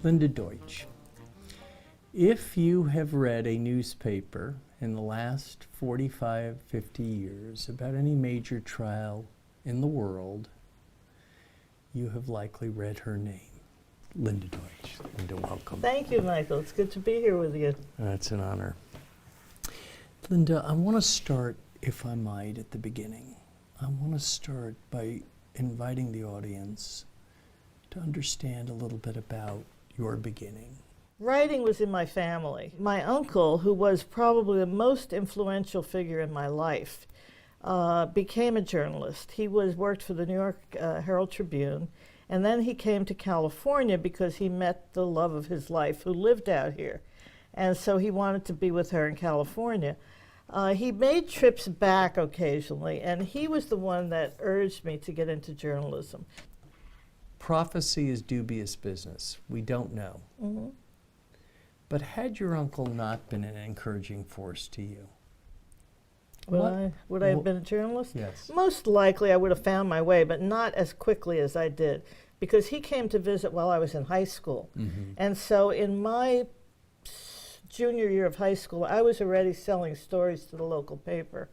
Linda Deutsch. If you have read a newspaper in the last 45, 50 years about any major trial in the world, you have likely read her name, Linda Deutsch. Linda, welcome. Thank you, Michael. It's good to be here with you. That's an honor. Linda, I want to start, if I might, at the beginning. I want to start by inviting the audience to understand a little bit about your beginning. Writing was in my family. My uncle, who was probably the most influential figure in my life, became a journalist. He worked for the New York Herald Tribune, and then he came to California because he met the love of his life who lived out here. And so he wanted to be with her in California. He made trips back occasionally, and he was the one that urged me to get into journalism. Prophecy is dubious business. We don't know. Mm-hmm. But had your uncle not been an encouraging force to you? Would I have been a journalist? Yes. Most likely I would have found my way, but not as quickly as I did, because he came to visit while I was in high school. Mm-hmm. And so in my junior year of high school, I was already selling stories to the local paper.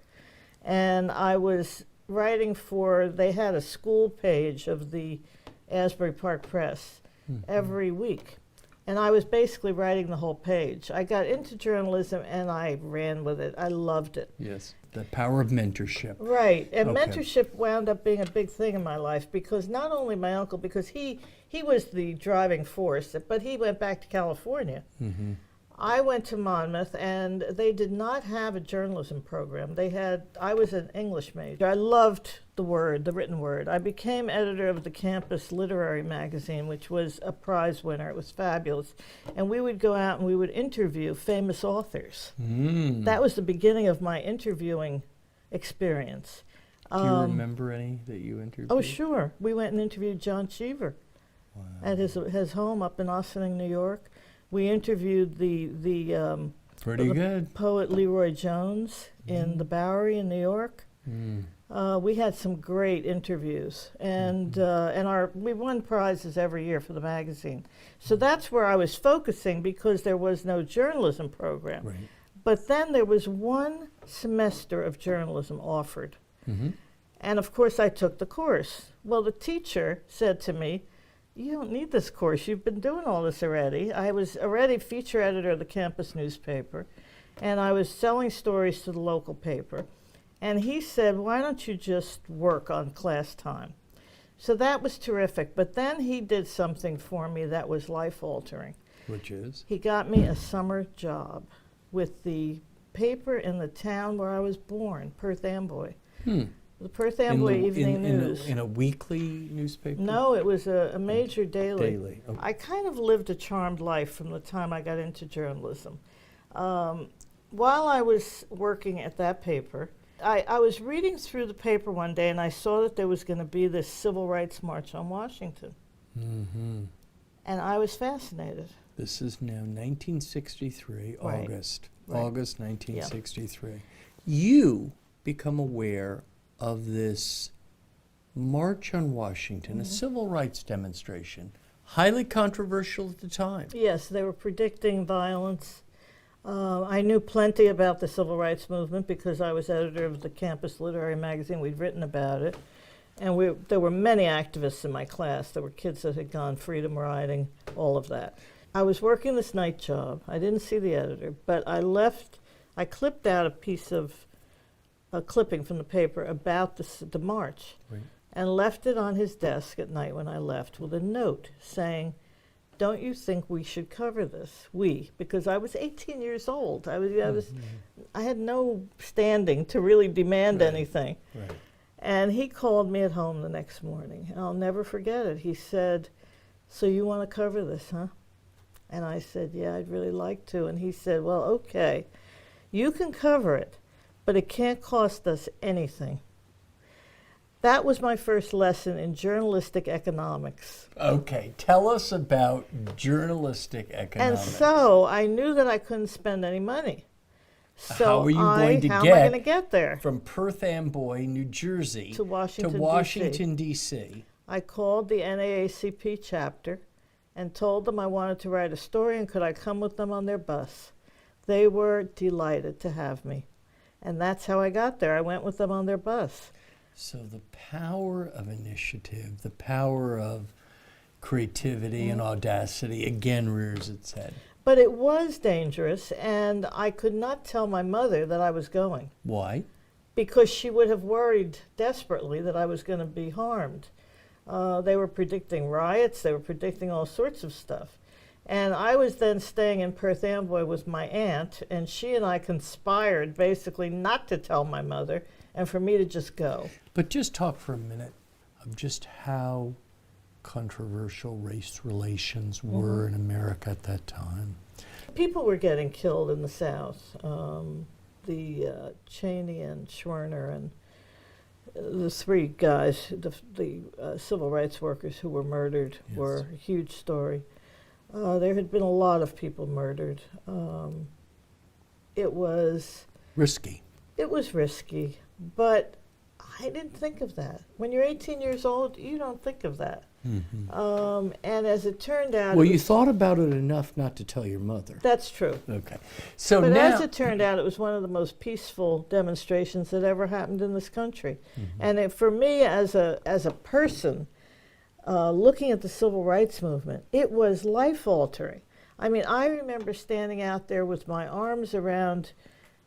And I was writing they had a school page of the Asbury Park Press every week. And I was basically writing the whole page. I got into journalism and I ran with it. I loved it. Yes, the power of mentorship. Right, and Okay. mentorship wound up being a big thing in my life, because not only my uncle, because he was the driving force, but he went back to California. Mm-hmm. I went to Monmouth, and they did not have a journalism program. I was an English major. I loved the written word. I became editor of the campus literary magazine, which was a prize winner. It was fabulous. And we would go out and we would interview famous authors. Mm. That was the beginning of my interviewing experience. Do you remember any that you interviewed? Oh, sure. We went and interviewed John Cheever at his home up in Ossining, New York. We interviewed the Pretty good. poet Leroy Jones in the Bowery in New York. Mm. We had some great interviews, and we won prizes every year for the magazine. So that's where I was focusing, because there was no journalism program. Right. But then there was one semester of journalism offered. Mm-hmm. And of course I took the course. Well, the teacher said to me, "You don't need this course. You've been doing all this already." I was already feature editor of the campus newspaper, and I was selling stories to the local paper. And he said, "Why don't you just work on class time?" So that was terrific. But then he did something for me that was life-altering. Which is? He got me a summer job with the paper in the town where I was born, Perth Amboy. The Perth Amboy Evening News. In a weekly newspaper? No, it was a major daily. Daily. Okay. I kind of lived a charmed life from the time I got into journalism. While I was working at that paper, I was reading through the paper one day, and I saw that there was going to be this Civil Rights March on Washington. Mm-hmm. And I was fascinated. This is now 1963, Right. August. Right. August 1963. Yeah. You become aware of this March on Washington, a civil rights demonstration, highly controversial at the time. Yes, they were predicting violence. I knew plenty about the civil rights movement because I was editor of the campus literary magazine. We'd written about it. And there were many activists in my class. There were kids that had gone freedom riding, all of that. I was working this night job. I didn't see the editor, but I clipped out a clipping from the paper about the march, Right. and left it on his desk at night when I left with a note saying, "Don't you think we should cover this?" Because I was 18 years old. I had no standing to really demand Right. anything. Right. And he called me at home the next morning, and I'll never forget it. He said, "So you want to cover this, huh?" And I said, "Yeah, I'd really like to." And he said, "Well, okay, you can cover it, but it can't cost us anything." That was my first lesson in journalistic economics. Okay, tell us about journalistic economics. And so I knew that I couldn't spend any money. So how are you going to how am I going to get there? From Perth Amboy, New Jersey, To Washington, Washington, D.C.? I called the NAACP chapter and told them I wanted to write a story and could I come with them on their bus. They were delighted to have me. And that's how I got there. I went with them on their bus. So the power of initiative, the power of creativity and audacity again rears its head. But it was dangerous, and I could not tell my mother that I was going. Why? Because she would have worried desperately that I was going to be harmed. They were predicting riots. They were predicting all sorts of stuff. And I was then staying in Perth Amboy with my aunt, and she and I conspired basically not to tell my mother and for me to just go. But just talk for a minute of just how controversial race relations were in America at that time. People were getting killed in the South. The Cheney and Schwerner and the three guys, the civil rights workers who were murdered, were a huge story. There had been a lot of people murdered. It was risky. It was risky, but I didn't think of that. When you're 18 years old, you don't think of that. And as it turned out... Well, you thought about it enough not to tell your mother. That's true. Okay. So but now, as it turned out, it was one of the most peaceful demonstrations that ever happened in this country. And for me, as a person, looking at the civil rights movement, it was life-altering. I mean, I remember standing out there with my arms around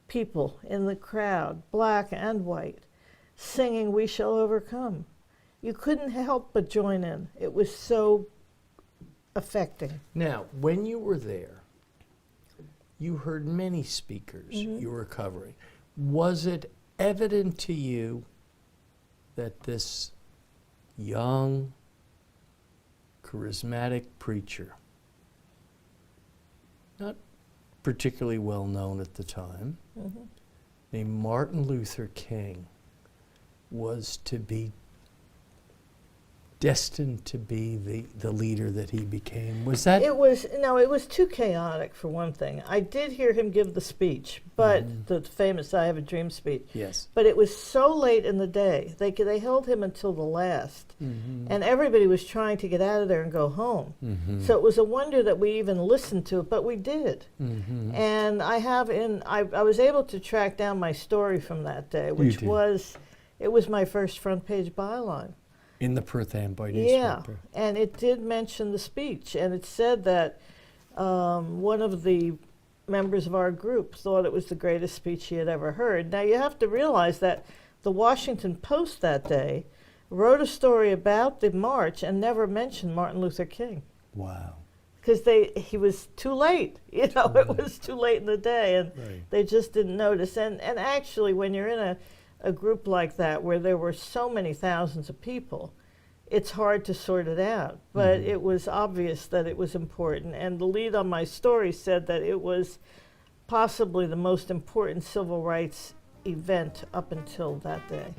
people in the crowd, black and white, singing "We Shall Overcome." You couldn't help but join in. It was so affecting. Now, when you were there, you heard many speakers you were covering. Was it evident to you that this young, charismatic preacher, not particularly well known at the time, named Martin Luther King, was to be destined to be the leader that he became? Was that... It was too chaotic, for one thing. I did hear him give the speech, but the famous "I Have a Dream" speech. Yes. But it was so late in the day. They held him until the last. And everybody was trying to get out of there and go home. So it was a wonder that we even listened to it, but we did. And I was able to track down my story from that day, which was my first front page byline. In the Perth Amboy newspaper. Yeah, and it did mention the speech, and it said that one of the members of our group thought it was the greatest speech he had ever heard. Now, you have to realize that the Washington Post that day wrote a story about the march and never mentioned Martin Luther King. Wow. Because he was too late, it was too late in the day, and they just didn't notice. And actually, when you're in a group like that where there were so many thousands of people, it's hard to sort it out. But it was obvious that it was important. And the lead on my story said that it was possibly the most important civil rights event up until that day.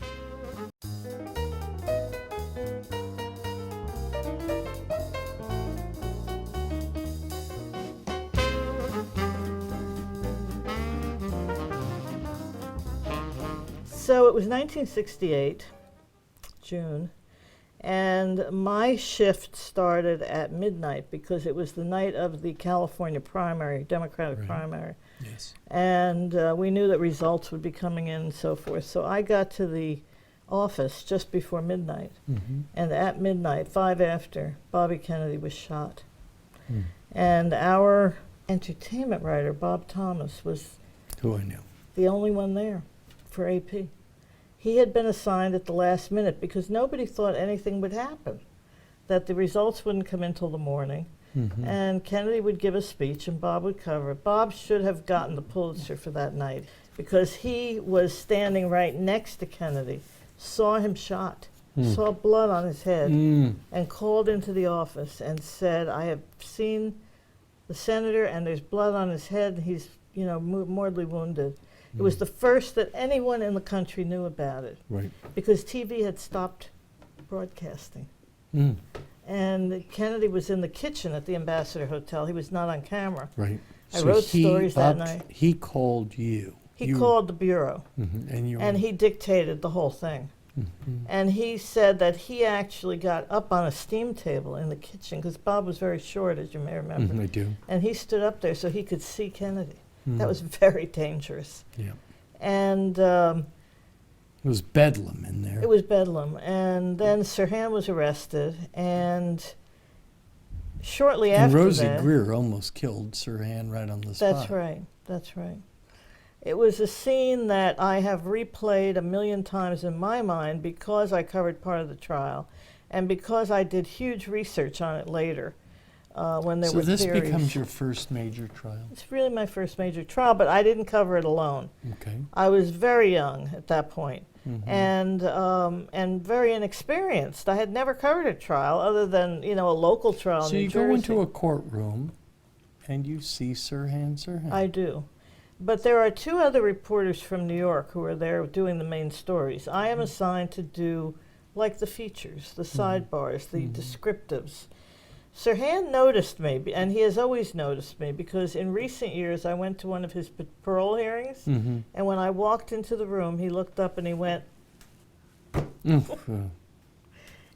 So it was 1968, June, and my shift started at midnight because it was the night of the California primary, Democratic primary. Yes. And we knew that results would be coming in and so forth. So I got to the office just before midnight. And at midnight, 5 after, Bobby Kennedy was shot. And our entertainment writer, Bob Thomas, was who I knew, the only one there for AP. He had been assigned at the last minute because nobody thought anything would happen, that the results wouldn't come in till the morning, and Kennedy would give a speech and Bob would cover it. Bob should have gotten the Pulitzer for that night because he was standing right next to Kennedy, saw him shot, saw blood on his head, and called into the office and said, "I have seen the senator and there's blood on his head and he's, mortally wounded." It was the first that anyone in the country knew about it. Right. Because TV had stopped broadcasting. And Kennedy was in the kitchen at the Ambassador Hotel. He was not on camera. Right. I wrote stories that night. He called you. He called the Bureau. And he dictated the whole thing. And he said that he actually got up on a steam table in the kitchen, because Bob was very short, as you may remember. I do. And he stood up there so he could see Kennedy. That was very dangerous. Yeah. And It was bedlam in there. it was bedlam. And then Sirhan was arrested, and shortly And after Rosie that, Greer almost killed Sirhan right on the spot. that's right, that's right. It was a scene that I have replayed a million times in my mind because I covered part of the trial, and because I did huge research on it later when there So were this theories. becomes your first major trial? It's really my first major trial, but I didn't cover it alone. Okay. I was very young at that point, Mm-hmm. and very inexperienced. I had never covered a trial other than, you know, a local trial So in New you Jersey. go into a courtroom and you see Sirhan. I do. But there are two other reporters from New York who are there doing the main stories. I am assigned to do, like, the features, the sidebars, the descriptives. Sirhan noticed me, and he has always noticed me, because in recent years I went to one of his parole hearings, Mm-hmm. and when I walked into the room, he looked up and he went,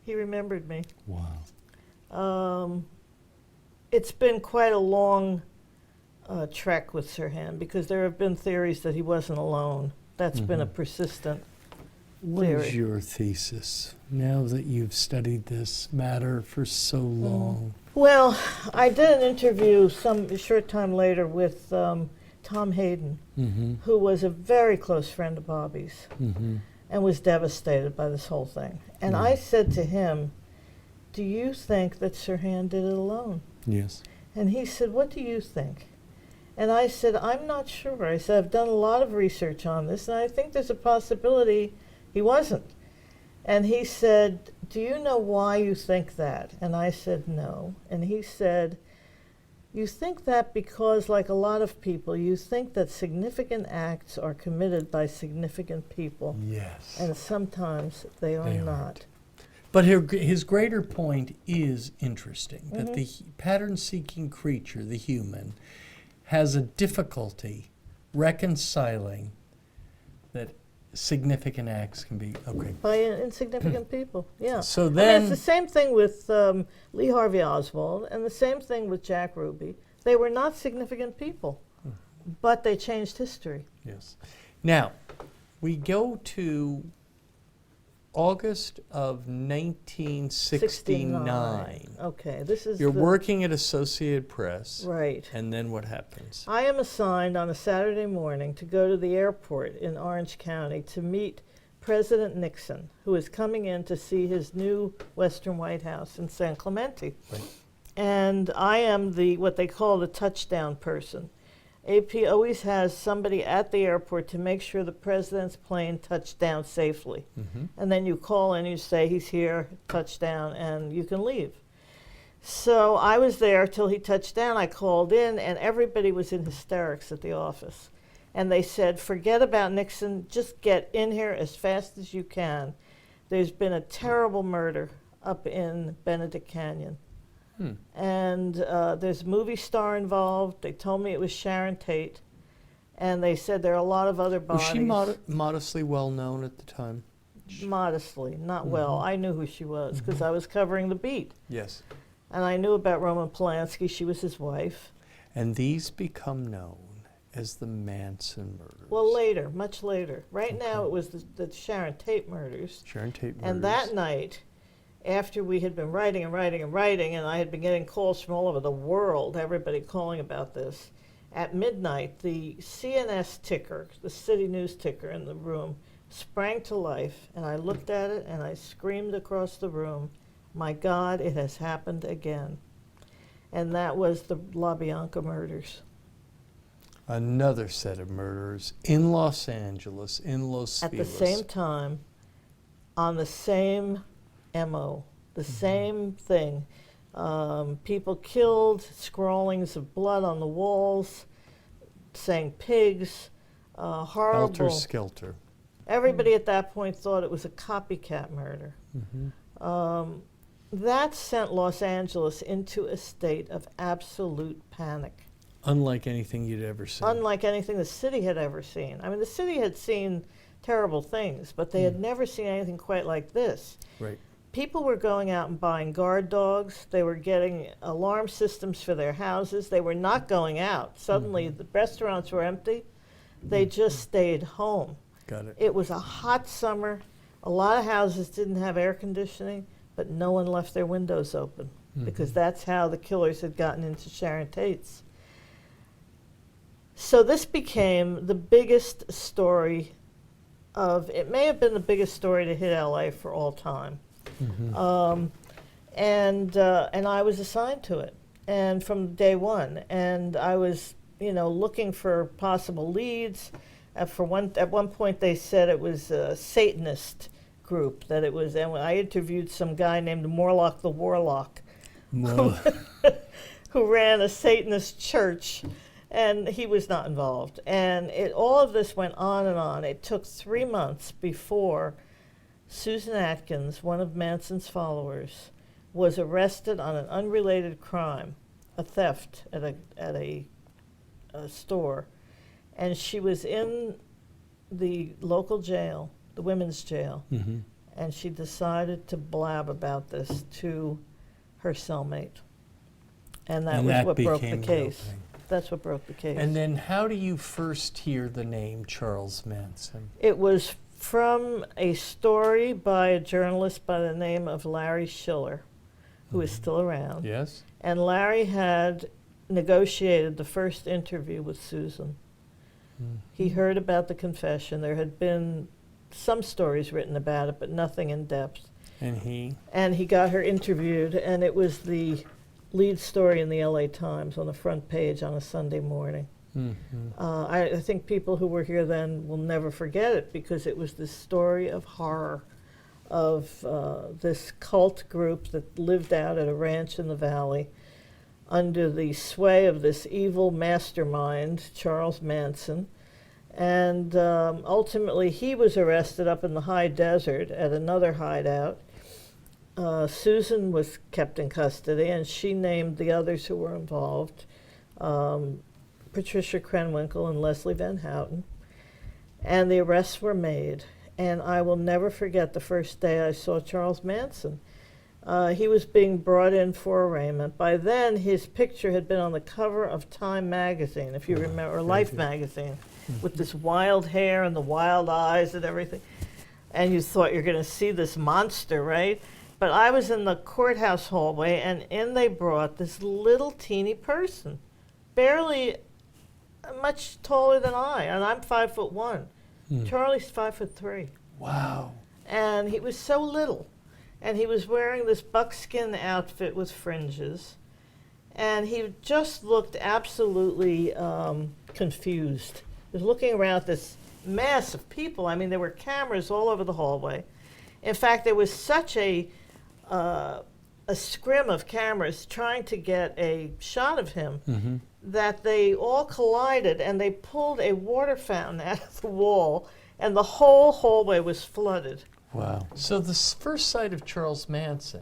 he remembered me. Wow. It's been quite a long trek with Sirhan, because there have been theories that he wasn't alone. That's been a persistent What is theory. your thesis now that you've studied this matter for so long? Well, I did an interview a short time later with Tom Hayden, Mm-hmm. who was a very close friend of Bobby's Mm-hmm. and was devastated by this whole thing. And I said to him, "Do you think that Sirhan did it alone?" Yes. And he said, "What do you think?" And I said, "I'm not sure." I said, "I've done a lot of research on this, and I think there's a possibility he wasn't." And he said, "Do you know why you think that?" And I said, "No." And he said, "You think that because, like a lot of people, you think that significant acts are committed by significant people, Yes. and sometimes they are They not." aren't. But his greater point is interesting, that the pattern-seeking creature, the human, has a difficulty reconciling that significant acts can be, okay. By insignificant people, yeah. So I mean, then, it's the same thing with Lee Harvey Oswald, and the same thing with Jack Ruby. They were not significant people, but they changed history. yes. Now, we go to August of 1969. Okay, this is You're the, working at Associated Press, right. and then what happens? I am assigned on a Saturday morning to go to the airport in Orange County to meet President Nixon, who is coming in to see his new Western White House in San Clemente. Right. And I am what they call the touchdown person. AP always has somebody at the airport to make sure the president's plane touched down safely. And then you call in, you say, "He's here, touchdown," and you can leave. So I was there till he touched down. I called in, and everybody was in hysterics at the office. And they said, "Forget about Nixon, just get in here as fast as you can. There's been a terrible murder up in Benedict Canyon. And there's a movie star involved. They told me it was Sharon Tate. And they said there are a lot of other Was bodies." she modestly well known at the time? Modestly, not well. I knew who she was because I was covering the beat. Yes. And I knew about Roman Polanski. She was his wife. And these become known as the Manson murders. Well, later, much later. Right now it was the Sharon Tate murders. Sharon Tate murders. And that night, after we had been writing and writing and writing, and I had been getting calls from all over the world, everybody calling about this, at midnight, the CNS ticker, the city news ticker in the room, sprang to life, and I looked at it and I screamed across the room, "My God, it has happened again." And that was the LaBianca murders. Another set of murders in Los Angeles, in Los At the Feliz. same time, on the same MO, the same thing. People killed, scrawlings of blood on the walls, saying pigs, horrible. Helter Skelter. Everybody at that point thought it was a copycat murder. That sent Los Angeles into a state of absolute panic, Unlike anything you'd ever seen. unlike anything the city had ever seen. I mean, the city had seen terrible things, but they had never seen anything quite like this. Right. People were going out and buying guard dogs. They were getting alarm systems for their houses. They were not going out. Suddenly, the restaurants were empty. They just stayed home. Got it. It was a hot summer. A lot of houses didn't have air conditioning, but no one left their windows open because that's how the killers had gotten into Sharon Tate's. So this became the biggest story it may have been the biggest story to hit LA for all time. And I was assigned to it, and from day one, and I was, looking for possible leads. At one point, they said it was a Satanist group. That it was, and I interviewed some guy named Morlock the Warlock, who ran a Satanist church, and he was not involved. And all of this went on and on. It took 3 months before Susan Atkins, one of Manson's followers, was arrested on an unrelated crime, a theft at a store. And she was in the local jail, the women's jail, and she decided to blab about this to her cellmate. And that was what broke the case. That's what broke the case. And then how do you first hear the name Charles Manson? It was from a story by a journalist by the name of Larry Schiller, who is still around. Yes. And Larry had negotiated the first interview with Susan. He heard about the confession. There had been some stories written about it, but nothing in depth. And he? And he got her interviewed, and it was the lead story in the LA Times on the front page on a Sunday morning. I think people who were here then will never forget it, because it was this story of horror of this cult group that lived out at a ranch in the valley under the sway of this evil mastermind, Charles Manson. And ultimately he was arrested up in the high desert at another hideout. Susan was kept in custody, and she named the others who were involved, Patricia Krenwinkel and Leslie Van Houten, and the arrests were made. And I will never forget the first day I saw Charles Manson. He was being brought in for arraignment. By then, his picture had been on the cover of Time magazine, if you remember, or Life magazine, with this wild hair and the wild eyes and everything. And you thought you're going to see this monster, right? But I was in the courthouse hallway, and in they brought this little teeny person, barely much taller than I, and I'm 5'1". Charlie's 5'3". Wow. And he was so little. And he was wearing this buckskin outfit with fringes. And he just looked absolutely confused. He was looking around at this mass of people. I mean, there were cameras all over the hallway. In fact, there was such a scrim of cameras trying to get a shot of him that they all collided, and they pulled a water fountain out of the wall, and the whole hallway was flooded. Wow. So the first sight of Charles Manson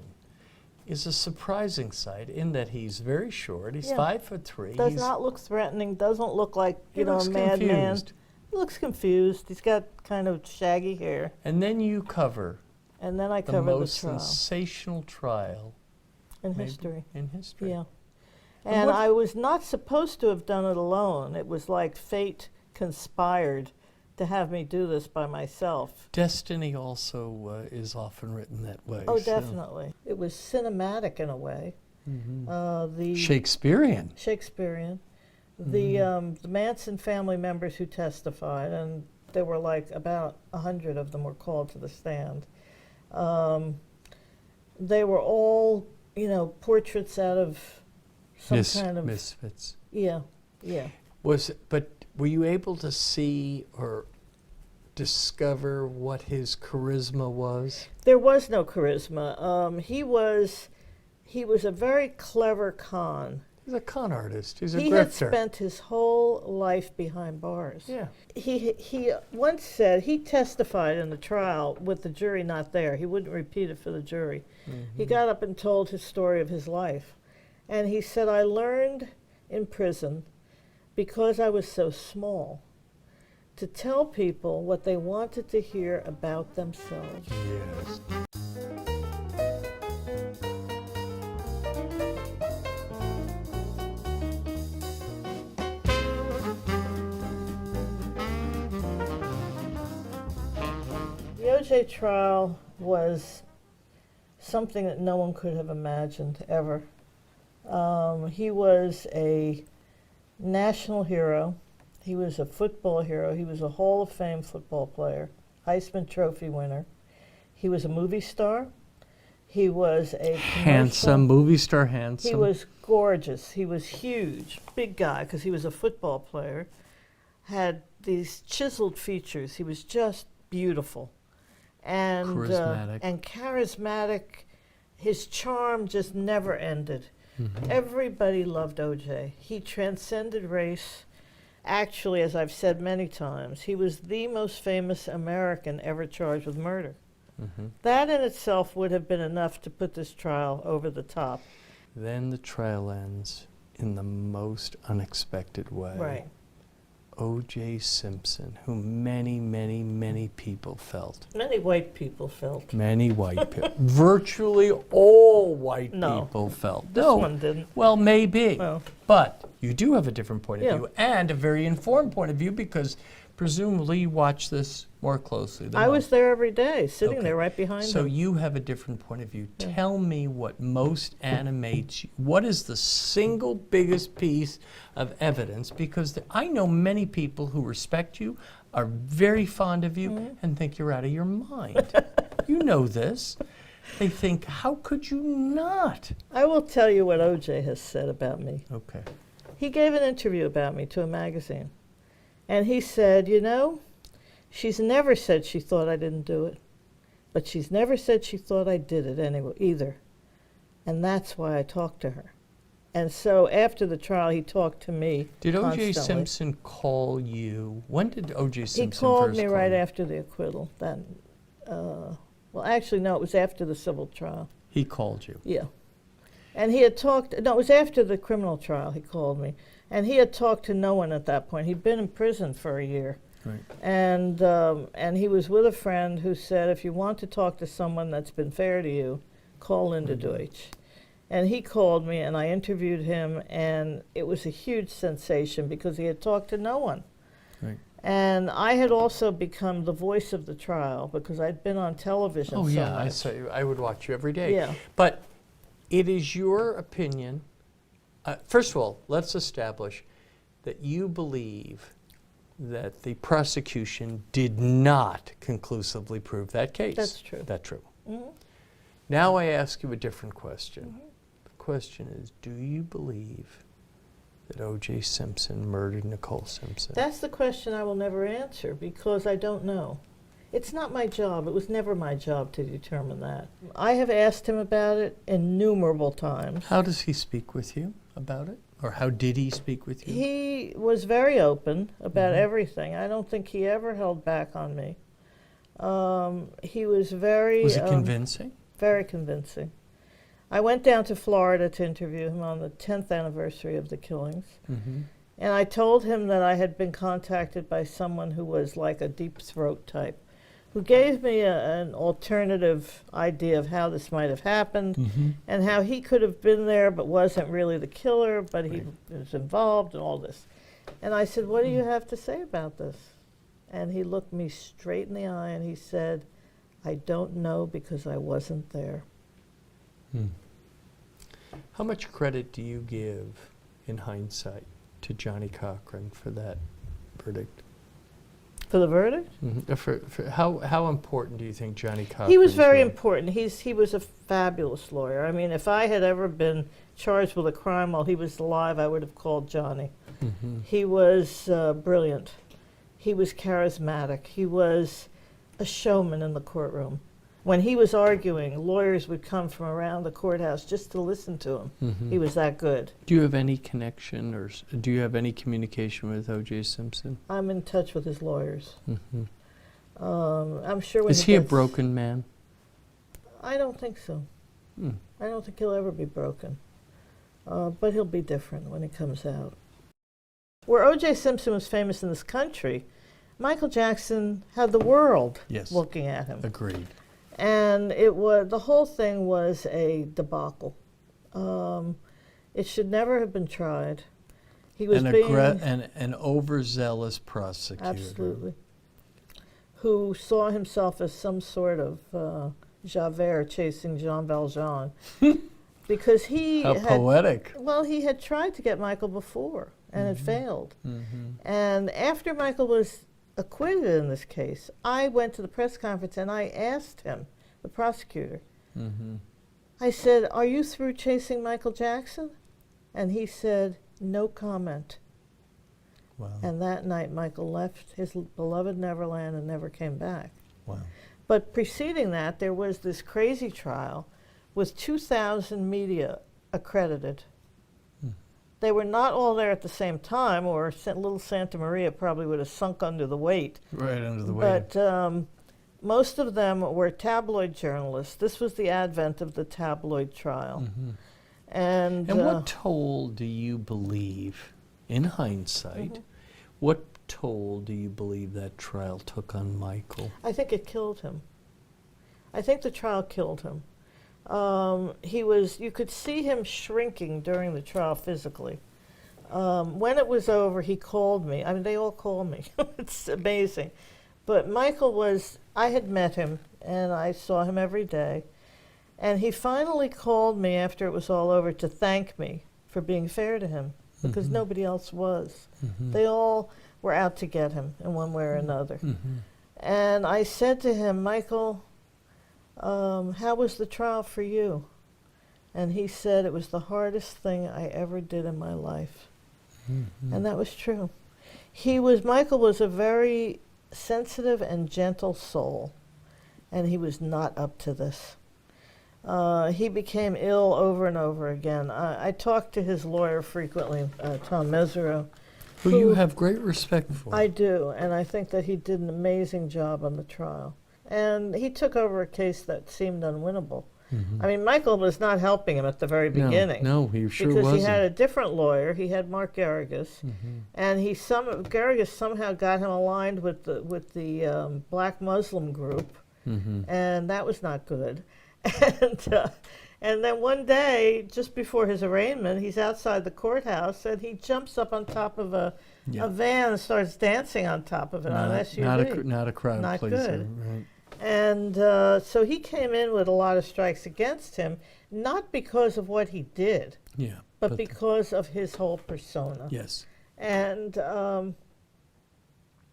is a surprising sight in that he's very short. He's 5'3". Does not look threatening. Doesn't look like, He a looks madman. confused. He looks confused. He's got kind of shaggy hair. And then you cover And then I the covered the most trial sensational trial in maybe history. in history. Yeah. And And what- I was not supposed to have done it alone. It was like fate conspired to have me do this by myself. Destiny also is often written that way. Oh, so- definitely. It was cinematic in a way. The Shakespearean. Shakespearean. The Manson family members who testified, and there were like about 100 of them were called to the stand. They were all, portraits out of some kind of misfits. yeah. But were you able to see or discover what his charisma was? There was no charisma. He was a very clever con. He's a con artist. He's a He had grifter. spent his whole life behind bars. Yeah. He once said, he testified in the trial with the jury not there. He wouldn't repeat it for the jury. He got up and told his story of his life. And he said, I learned in prison, because I was so small, to tell people what they wanted to hear about themselves. Yes. The O.J. trial was something that no one could have imagined ever. He was a national hero. He was a football hero. He was a Hall of Fame football player, Heisman Trophy winner. He was a movie star. He was a Handsome, movie star handsome. He was gorgeous. He was huge, big guy, because he was a football player. Had these chiseled features. He was just beautiful. And charismatic. His charm just never ended. Mm-hmm. Everybody loved O.J. He transcended race. Actually, as I've said many times, he was the most famous American ever charged with murder. Mm-hmm. That in itself would have been enough to put this trial over the top. Then the trial ends in the most unexpected way. Right. O.J. Simpson, who many, many, many people felt. Many white people felt. Many white people. Virtually all white people felt. This one didn't. Well, maybe. Well. But you do have a different point of view, and a very informed point of view, because presumably you watch this more closely than I was there every day, sitting there right behind him. So you have a different point of view. Yeah. Tell me what most animates you. What is the single biggest piece of evidence? Because I know many people who respect you, are very fond of you, and think you're out of your mind. You know this. They think, how could you not? I will tell you what O.J. has said about me. Okay. He gave an interview about me to a magazine. And he said, you know, she's never said she thought I didn't do it, but she's never said she thought I did it anyway, either. And that's why I talked to her. And so after the trial, he talked to me Did O.J. constantly. Simpson call you? When did O.J. Simpson He called first me call right you? after the acquittal. Well, actually, no, it was after the civil trial. He called you? Yeah. And he had talked, no, it was after the criminal trial he called me. And he had talked to no one at that point. He'd been in prison for a year. Right. And he was with a friend who said, if you want to talk to someone that's been fair to you, call Linda Deutsch. And he called me, and I interviewed him, and it was a huge sensation because he had talked to no one. Right. And I had also become the voice of the trial because I'd been on television so yeah, much. I saw you. I would watch you every day. Yeah. But it is your opinion. First of all, let's establish that you believe that the prosecution did not conclusively prove that case. That's true. That's true. Mm-hmm. Now I ask you a different question. Mm-hmm. The question is, do you believe that O.J. Simpson murdered Nicole Simpson? That's the question I will never answer because I don't know. It's not my job. It was never my job to determine that. I have asked him about it innumerable times. How does he speak with you about it? Or how did he speak with you? He was very open about everything. I don't think he ever held back on me. He was very... Was it convincing? Very convincing. I went down to Florida to interview him on the 10th anniversary of the killings. Mm-hmm. And I told him that I had been contacted by someone who was like a deep throat type, who gave me an alternative idea of how this might have happened and how he could have been there but wasn't really the killer, but he was involved and all this. And I said, what do you have to say about this? And he looked me straight in the eye and he said, I don't know because I wasn't there. How much credit do you give, in hindsight, to Johnny Cochran for that verdict? For the verdict? For how important do you think Johnny Cochran? He was very important. He was a fabulous lawyer. I mean, if I had ever been charged with a crime while he was alive, I would have called Johnny. He was brilliant. He was charismatic. He was a showman in the courtroom. When he was arguing, lawyers would come from around the courthouse just to listen to him. He was that good. Do you have any connection or do you have any communication with O.J. Simpson? I'm in touch with his lawyers. I'm sure when Is he a broken man? I don't think so. I don't think he'll ever be broken. But he'll be different when he comes out. Where O.J. Simpson was famous in this country Michael Jackson had the world Yes. looking at him. Agreed. And the whole thing was a debacle. It should never have been tried. He was an overzealous prosecutor. absolutely, who saw himself as some sort of Javert chasing Jean Valjean, because he How poetic. Well, he had tried to get Michael before and had failed. Mm-hmm. And after Michael was acquitted in this case, I went to the press conference and I asked him, the prosecutor, Mm-hmm. I said, "Are you through chasing Michael Jackson?" And he said, "No comment." Wow. And that night, Michael left his beloved Neverland and never came back. Wow. But preceding that, there was this crazy trial with 2,000 media accredited. Hmm. They were not all there at the same time, or little Santa Maria probably would have sunk under the weight. Right under the weight. But most of them were tabloid journalists. This was the advent of the tabloid trial. Mm-hmm. And what toll do you believe, in hindsight, Mhm. what toll do you believe that trial took on Michael? I think it killed him. I think the trial killed him. You could see him shrinking during the trial physically. When it was over, he called me. I mean, they all call me. It's amazing. But Michael I had met him, and I saw him every day. And he finally called me after it was all over to thank me for being fair to him, because Mhm. nobody else was. Mm-hmm. They all were out to get him in one way or another. Mm-hmm. And I said to him, "Michael, how was the trial for you?" And he said, "It was the hardest thing I ever did in my life." Mm-hmm. And that was true. Michael was a very sensitive and gentle soul, and he was not up to this. He became ill over and over again. I talked to his lawyer frequently, Tom Mesereau. Who you have great respect for. I do, and I think that he did an amazing job on the trial. And he took over a case that seemed unwinnable. Mhm. I mean, Michael was not helping him at the very beginning. No, he sure because wasn't. he had a different lawyer. He had Mark Garrigus, Mhm. and Garrigus somehow got him aligned with the Black Muslim group, Mhm. and that was not good. And then one day, just before his arraignment, he's outside the courthouse, and he jumps up on top of a van and starts dancing on top of it on an SUV. Not a crowd Not pleaser. good. Right. And so he came in with a lot of strikes against him, not because of what he did, Yeah. but because of his whole persona. Yes. And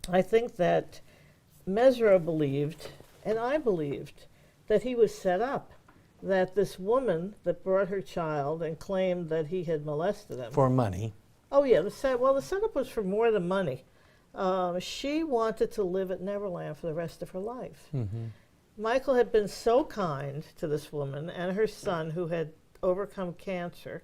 I think that Mesereau believed, and I believed, that he was set up, that this woman that brought her child and claimed that he had molested him. For money. Oh yeah, the setup was for more than money. She wanted to live at Neverland for the rest of her life. Mhm. Michael had been so kind to this woman and her son, who had overcome cancer,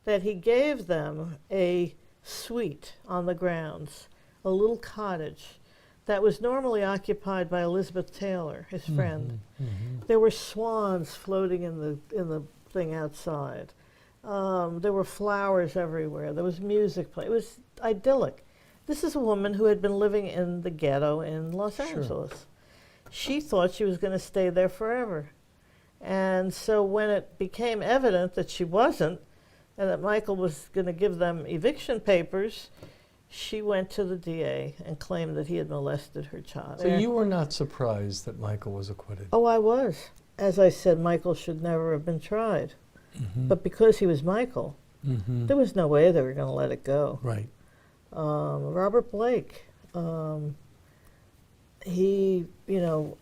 that he gave them a suite on the grounds, a little cottage that was normally occupied by Elizabeth Taylor, his friend. Mhm. There were swans floating in the thing outside. There were flowers everywhere. There was music playing. It was idyllic. This is a woman who had been living in the ghetto in Los Angeles. She thought she was going to stay there forever. And so when it became evident that she wasn't, and that Michael was going to give them eviction papers, she went to the DA and claimed that he had molested her child. So you were not surprised that Michael was acquitted? Oh, I was. As I said, Michael should never have been tried. Mhm. But because he was Michael, Mhm. there was no way they were going to let it go. Right. Robert Blake, he,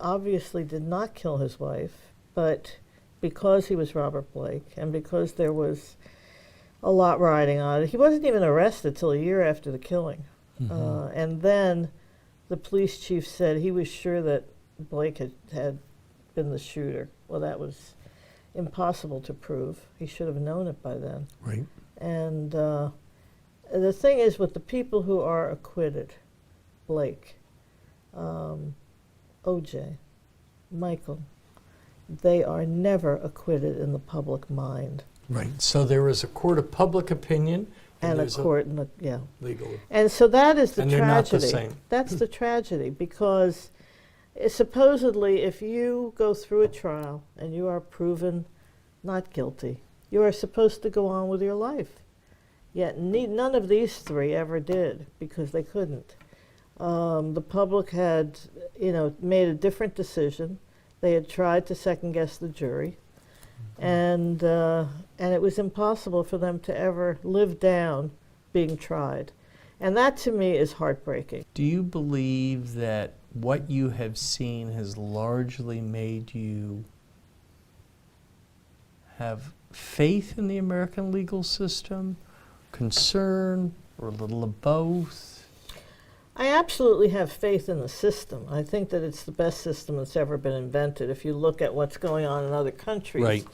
obviously did not kill his wife, but because he was Robert Blake and because there was a lot riding on it, he wasn't even arrested till a year after the killing. Mhm. And then the police chief said he was sure that Blake had been the shooter. Well, that was impossible to prove. He should have known it by then. Right. And the thing is, with the people who are acquitted, Blake, O.J., Michael, they are never acquitted in the public mind. Right. So there was a court of public opinion and a there's court, and yeah. legal. And so that is the And they're not the tragedy. same. That's the tragedy, because supposedly if you go through a trial and you are proven not guilty, you are supposed to go on with your life. Yet none of these three ever did, because they couldn't. The public had, made a different decision. They had tried to second guess the jury, and it was impossible for them to ever live down being tried. And that to me is heartbreaking. Do you believe that what you have seen has largely made you have faith in the American legal system, concern, or a little of both? I absolutely have faith in the system. I think that it's the best system that's ever been invented. If you look at what's going on in other countries, Right.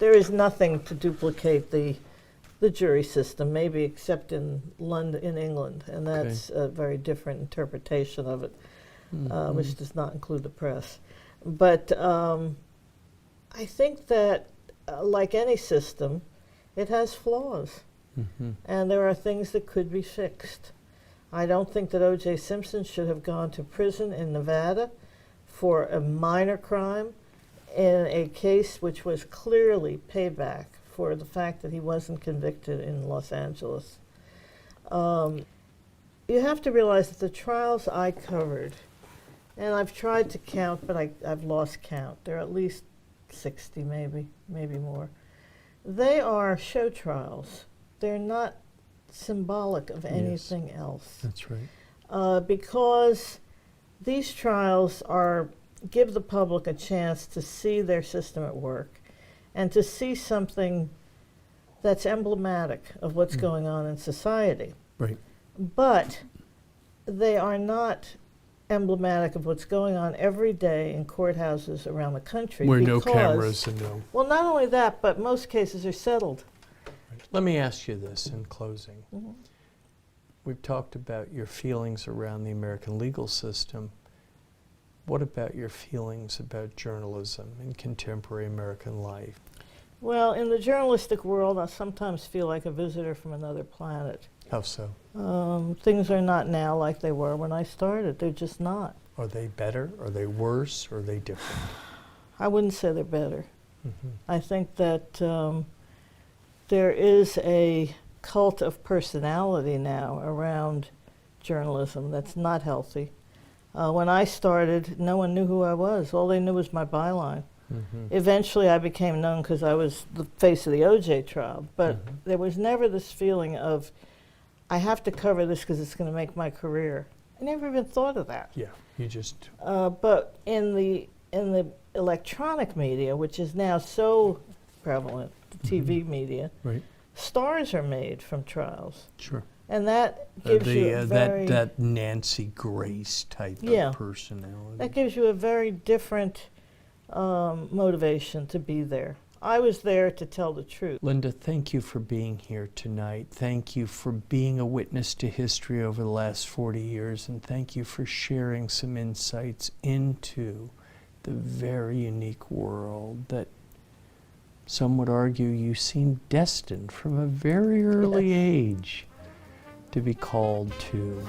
there is nothing to duplicate the jury system, maybe except in London, in England, and that's a very different interpretation of it, which does not include the press. But I think that, like any system, it has flaws, and there are things that could be fixed. I don't think that O.J. Simpson should have gone to prison in Nevada for a minor crime in a case which was clearly payback for the fact that he wasn't convicted in Los Angeles. You have to realize that the trials I covered, and I've tried to count, but I've lost count. There are at least 60, maybe more. They are show trials. They're not symbolic of anything else. That's right. Because these trials give the public a chance to see their system at work and to see something that's emblematic of what's going on in society. Right. But they are not emblematic of what's going on every day in courthouses around the country. Where no cameras and no... Well, not only that, but most cases are settled. Let me ask you this in closing. We've talked about your feelings around the American legal system. What about your feelings about journalism in contemporary American life? Well, in the journalistic world, I sometimes feel like a visitor from another planet. How so? Things are not now like they were when I started. They're just not. Are they better? Are they worse? Or are they different? I wouldn't say they're better. I think that there is a cult of personality now around journalism that's not healthy. When I started, no one knew who I was. All they knew was my byline. Eventually, I became known because I was the face of the O.J. trial, but there was never this feeling of, I have to cover this because it's going to make my career. I never even thought of that. Yeah, you just... But in the electronic media, which is now so prevalent, the TV media, Right. stars are made from trials. Sure. And that gives you a very... that Nancy Grace type of personality. That gives you a very different motivation to be there. I was there to tell the truth. Linda, thank you for being here tonight. Thank you for being a witness to history over the last 40 years, and thank you for sharing some insights into the very unique world that some would argue you seem destined from a very early age to be called to.